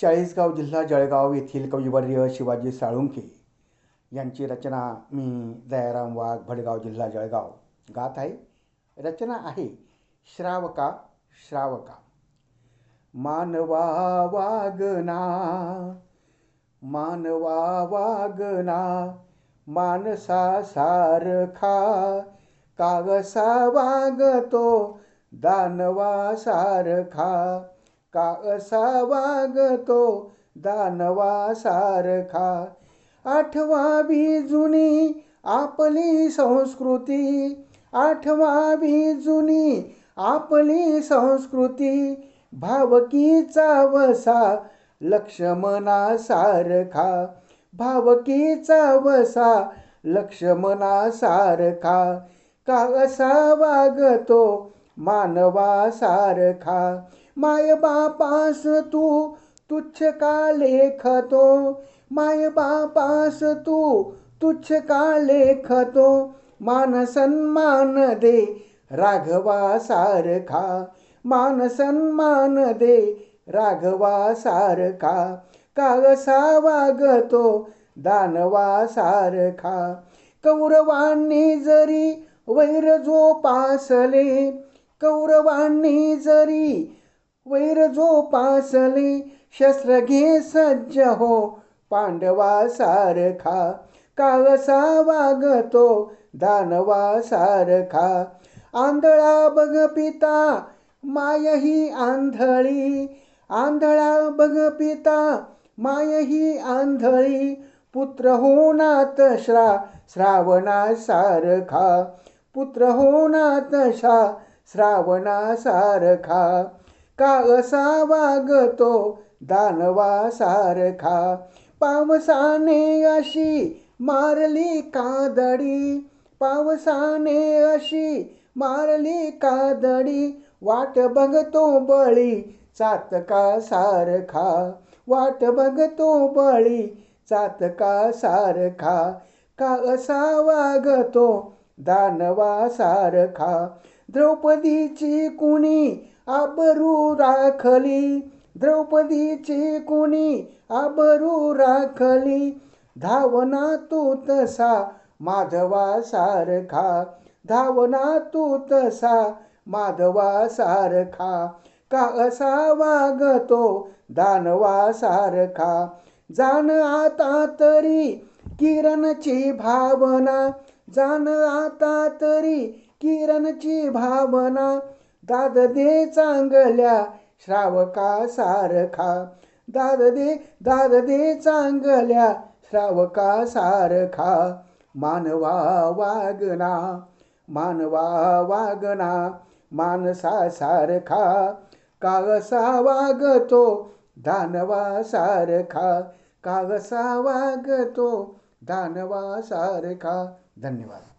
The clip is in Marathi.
चाळीसगाव जिल्हा जळगाव येथील कविवर्य शिवाजी साळुंखे यांची रचना मी दयाराम वाघ भडगाव जिल्हा जळगाव गात आहे. रचना आहे श्रावका श्रावका. मानवा वागना मानवा वागना मानसा सारखा, कागसा वागतो दानवा सारखा, कागसा वागतो दानवा सारखा. आठवावी जुनी आपली संस्कृती, आठवावी जुनी आपली संस्कृती. भावकीचा वसा लक्ष्मणा सारखा, भावकीचा वसा लक्ष्मणा सारखा. कागसा वागतो मानवा सारखा. माय बापास तू तुच्छ का लेखतो, माय बापास तू तुच्छ का लेखतो. मान सन्मान दे राघवा सारखा, मान सन्मान दे राघवा सारखा. कागसा वागतो दानवा सारखा. कौरवांनी जरी वैर जोपासले, कौरवांनी जरी वैर जोपासले. शस्त्र घे सज्ज हो पांडवा सारखा, कागसा वागतो दानवा सारखा. आंधळा बघ पिता माय ही आंधळी, आंधळा बघ पिता माय ही आंधळी. पुत्र होनात श्रावणा सारखा, पुत्र होनात श्रावणा सारखा. कागसा वागतो दानवा सारखा. पावसाने अशी मारली कादडी, पावसाने अशी मारली कादडी. वाट बघतो बळी चातका सारखा, वाट बघतो बळी चातका सारखा. कागसा वागतो दानवा सारखा. द्रौपदीची कुणी आबरू राखली, द्रौपदीची कुणी आबरू राखली. धावना तू तसा माधवा सारखा, धावना तू तसा माधवा सारखा. कागसा वागतो दानवा सारखा. जाण आता तरी किरणची भावना, जाण आता तरी किरणची भावना. दाद दे चांगल्या श्रावका सारखा, दाद दे चांगल्या श्रावका सारखा. मानवा वागना मानवा वागना मानसा सारखा. कागसा वागतो दानवा सारखा, कागसा वागतो दानवा सारखा. धन्यवाद.